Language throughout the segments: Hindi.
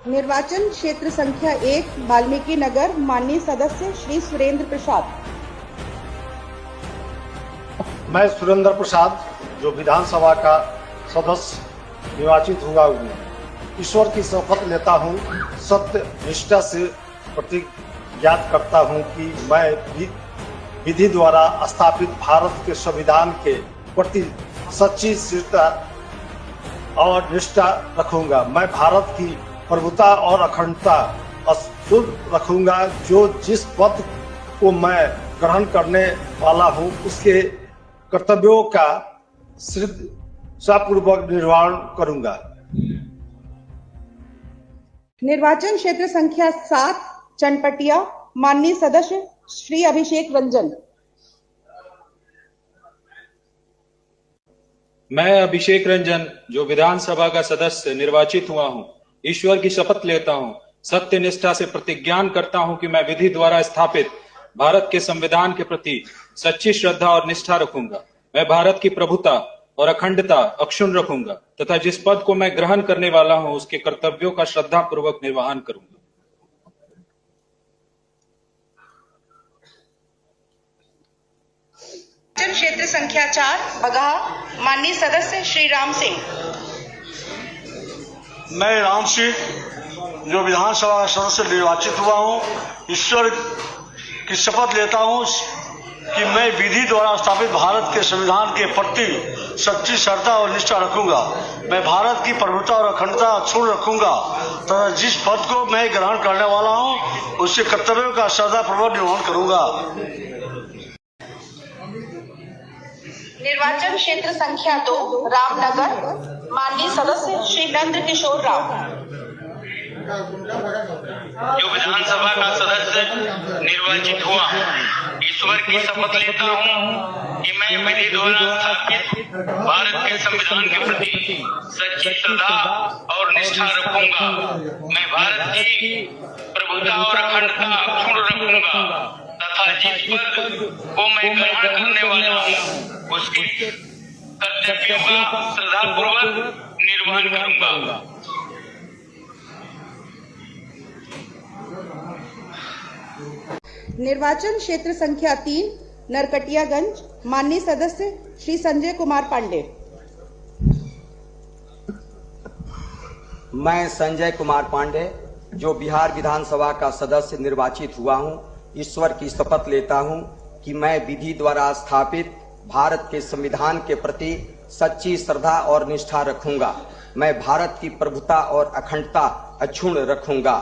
निर्वाचन क्षेत्र संख्या 1 वाल्मीकि नगर, माननीय सदस्य श्री सुरेंद्र प्रसाद। मैं सुरेंद्र प्रसाद जो विधानसभा का सदस्य निर्वाचित हुआ हूँ, ईश्वर की शपथ लेता हूँ, सत्य निष्ठा से प्रतिज्ञा करता हूँ कि मैं विधि द्वारा स्थापित भारत के संविधान के प्रति सच्ची श्रद्धा और निष्ठा रखूंगा। मैं भारत की प्रभुता और अखंडता अक्षुण्ण रखूंगा। जो जिस पद को मैं ग्रहण करने वाला हूं, उसके कर्तव्यों का श्रद्धापूर्वक निर्वहन करूंगा। निर्वाचन क्षेत्र संख्या 7 चनपटिया, माननीय सदस्य श्री अभिषेक रंजन। मैं अभिषेक रंजन जो विधानसभा का सदस्य निर्वाचित हुआ हूं, ईश्वर की शपथ लेता हूं, सत्य निष्ठा से प्रतिज्ञा करता हूं कि मैं विधि द्वारा स्थापित भारत के संविधान के प्रति सच्ची श्रद्धा और निष्ठा रखूंगा। मैं भारत की प्रभुता और अखंडता अक्षुण्ण रखूंगा तथा जिस पद को मैं ग्रहण करने वाला हूं, उसके कर्तव्यों का श्रद्धापूर्वक निर्वहन करूंगा। क्षेत्र संख्या 4 बगहा, माननीय सदस्य श्री राम सिंह। मैं राम सिंह जो विधानसभा का सदस्य निर्वाचित हुआ हूं, ईश्वर की शपथ लेता हूं कि मैं विधि द्वारा स्थापित भारत के संविधान के प्रति सच्ची श्रद्धा और निष्ठा रखूंगा। मैं भारत की प्रभुता और अखंडता अक्षुण्ण रखूंगा तथा जिस पद को मैं ग्रहण करने वाला हूं, उसके कर्तव्यों का श्रद्धापूर्वक निर्वहन करूंगा। निर्वाचन क्षेत्र संख्या 2 रामनगर, माननीय सदस्य श्री नंद किशोर राव। जो विधानसभा का सदस्य निर्वाचित हुआ हूँ, ईश्वर की शपथ लेता हूँ कि मैं विधि द्वारा स्थापित भारत के संविधान के प्रति सच्ची श्रद्धा और निष्ठा रखूंगा। मैं भारत की प्रभुता और अखंडता अक्षुण्ण रखूंगा तथा जिस पद को मैं ग्रहण करने वाला हूँ, उसके कर्तव्यों का श्रद्धापूर्वक निर्वहन करूंगा। निर्वाचन क्षेत्र संख्या 3 नरकटियागंज, माननीय सदस्य श्री संजय कुमार पांडे। मैं संजय कुमार पांडे जो बिहार विधानसभा का सदस्य निर्वाचित हुआ हूं, ईश्वर की शपथ लेता हूं कि मैं विधि द्वारा स्थापित भारत के संविधान के प्रति सच्ची श्रद्धा और निष्ठा रखूंगा। मैं भारत की प्रभुता और अखंडता अक्षुण्ण रखूंगा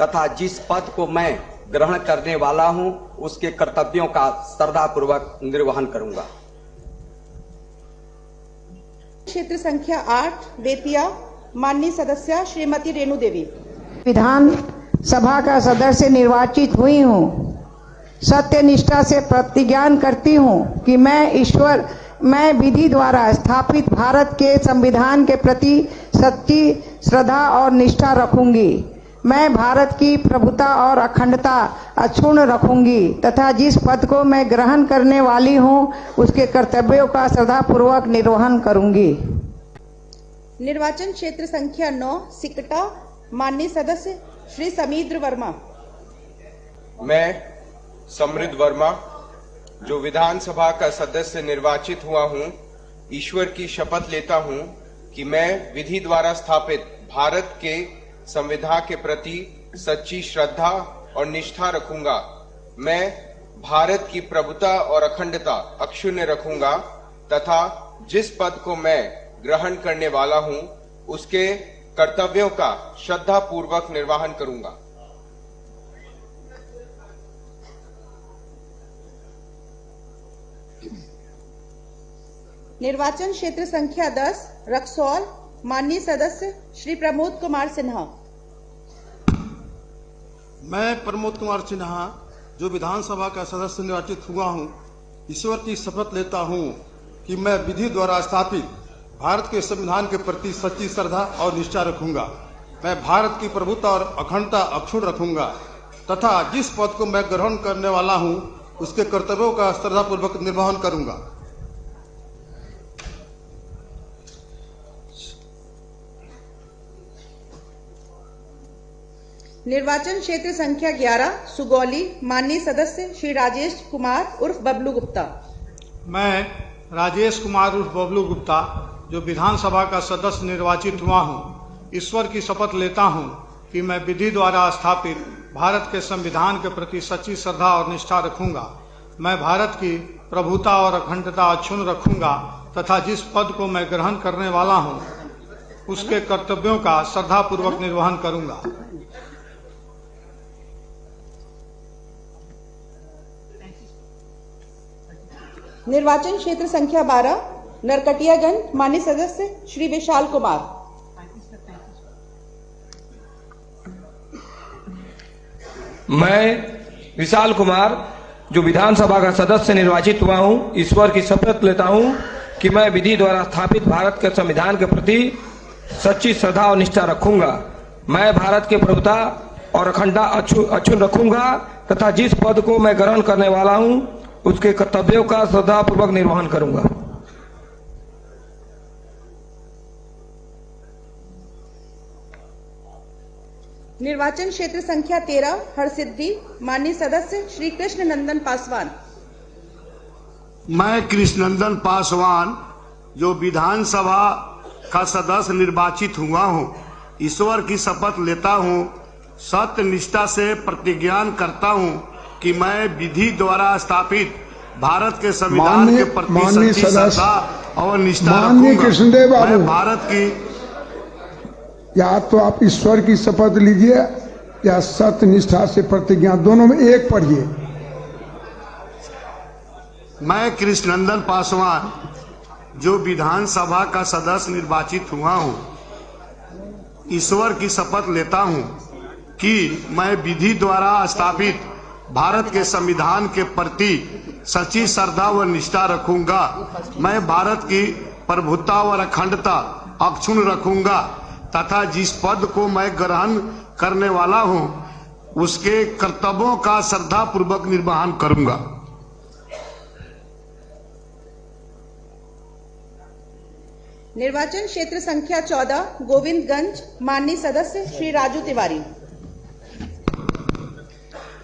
तथा जिस पद को मैं ग्रहण करने वाला हूं, उसके कर्तव्यों का श्रद्धापूर्वक निर्वहन करूंगा। क्षेत्र संख्या 8 बेतिया, माननीय सदस्य श्रीमती रेणु देवी। विधान सभा का सदस्य निर्वाचित हुई हूँ। सत्य निष्ठा से प्रतिज्ञा करती हूँ कि मैं विधि द्वारा स्थापित भारत के संविधान के प्रति सच्ची श्रद्धा और निष्ठा रखूंगी। मैं भारत की प्रभुता और अखंडता अक्षुण्ण रखूंगी तथा जिस पद को मैं ग्रहण करने वाली हूँ, उसके कर्तव्यों का श्रद्धापूर्वक निर्वहन करूंगी। निर्वाचन क्षेत्र संख्या 9 सिकटा, माननीय सदस्य श्री समीद्र वर्मा। मैं समृद्ध वर्मा जो विधानसभा का सदस्य निर्वाचित हुआ हूं, ईश्वर की शपथ लेता हूं कि मैं विधि द्वारा स्थापित भारत के संविधान के प्रति सच्ची श्रद्धा और निष्ठा रखूंगा। मैं भारत की प्रभुता और अखंडता अक्षुण्ण रखूंगा तथा जिस पद को मैं ग्रहण करने वाला हूं, उसके कर्तव्यों का श्रद्धापूर्वक निर्वहन करूंगा। निर्वाचन क्षेत्र संख्या 10 रक्सौल, माननीय सदस्य श्री प्रमोद कुमार सिन्हा। मैं प्रमोद कुमार सिन्हा जो विधानसभा का सदस्य निर्वाचित हुआ हूं, ईश्वर की शपथ लेता हूं कि मैं विधि द्वारा स्थापित भारत के संविधान के प्रति सच्ची श्रद्धा और निष्ठा रखूंगा। मैं भारत की प्रभुता और अखंडता अक्षुण्ण रखूंगा तथा जिस पद को मैं ग्रहण करने वाला हूं, उसके कर्तव्यों का श्रद्धापूर्वक निर्वहन करूंगा। निर्वाचन क्षेत्र संख्या 11 सुगौली माननीय सदस्य श्री राजेश कुमार उर्फ बबलू गुप्ता। मैं राजेश कुमार उर्फ बबलू गुप्ता जो विधानसभा का सदस्य निर्वाचित हुआ हूँ, ईश्वर की शपथ लेता हूँ कि मैं विधि द्वारा स्थापित भारत के संविधान के प्रति सच्ची श्रद्धा और निष्ठा रखूंगा। मैं भारत की प्रभुता और अखंडता अक्षुण्ण रखूंगा तथा जिस पद को मैं ग्रहण करने वाला हूँ उसके कर्तव्यों का श्रद्धापूर्वक निर्वहन करूंगा। निर्वाचन क्षेत्र संख्या 12 नरकटियागंज माननीय सदस्य श्री विशाल कुमार। मैं विशाल कुमार जो विधानसभा का सदस्य निर्वाचित हुआ हूं, ईश्वर की शपथ लेता हूं कि मैं विधि द्वारा स्थापित भारत के संविधान के प्रति सच्ची श्रद्धा और निष्ठा रखूंगा। मैं भारत की प्रभुता और अखंडता अक्षुण्ण रखूंगा तथा जिस पद को मैं ग्रहण करने वाला हूं उसके कर्तव्यों का श्रद्धापूर्वक निर्वहन करूंगा। निर्वाचन क्षेत्र संख्या 13 हरसिद्धि माननीय सदस्य श्री कृष्ण नंदन पासवान। मैं कृष्णनंदन पासवान जो विधानसभा का सदस्य निर्वाचित हुआ हूं, ईश्वर की शपथ लेता हूं, सत्य निष्ठा से प्रतिज्ञान करता हूं कि मैं विधि द्वारा स्थापित भारत के संविधान के प्रति सच्ची श्रद्धा और निष्ठा रखूंगा। मैं भारत की या तो आप ईश्वर की शपथ लीजिए या सत्य निष्ठा से प्रतिज्ञा, दोनों में एक पढ़िए। मैं कृष्णनंदन पासवान जो विधानसभा का सदस्य निर्वाचित हुआ हूं, ईश्वर की शपथ लेता हूं कि मैं विधि द्वारा स्थापित भारत के संविधान के प्रति सच्ची श्रद्धा व निष्ठा रखूंगा। मैं भारत की प्रभुता और अखंडता अक्षुण्ण रखूंगा तथा जिस पद को मैं ग्रहण करने वाला हूं उसके कर्तव्यों का श्रद्धापूर्वक निर्वहन करूंगा। निर्वाचन क्षेत्र संख्या 14 गोविंदगंज माननीय सदस्य श्री राजू तिवारी।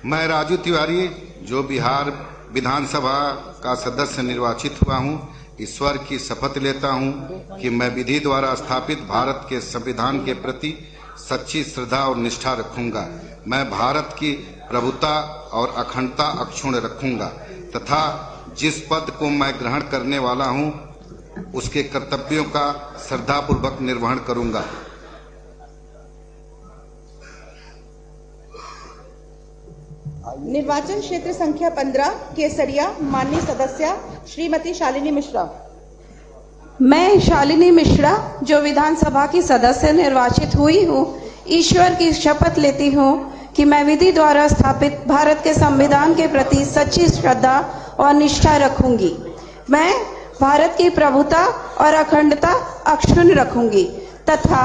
मैं राजू तिवारी जो बिहार विधानसभा का सदस्य निर्वाचित हुआ हूं, ईश्वर की शपथ लेता हूं कि मैं विधि द्वारा स्थापित भारत के संविधान के प्रति सच्ची श्रद्धा और निष्ठा रखूंगा। मैं भारत की प्रभुता और अखंडता अक्षुण्ण रखूंगा तथा जिस पद को मैं ग्रहण करने वाला हूं उसके कर्तव्यों का श्रद्धापूर्वक निर्वहन करूंगा। निर्वाचन क्षेत्र संख्या 15 केसरिया माननीय सदस्य श्रीमती शालिनी मिश्रा। मैं शालिनी मिश्रा जो विधानसभा की सदस्य निर्वाचित हुई हूँ, ईश्वर की शपथ लेती हूँ कि मैं विधि द्वारा स्थापित भारत के संविधान के प्रति सच्ची श्रद्धा और निष्ठा रखूंगी। मैं भारत की प्रभुता और अखंडता अक्षुण्ण रखूंगी तथा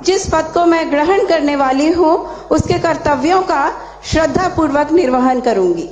जिस पद को मैं ग्रहण करने वाली हूँ उसके कर्तव्यों का श्रद्धापूर्वक निर्वहन करूंगी।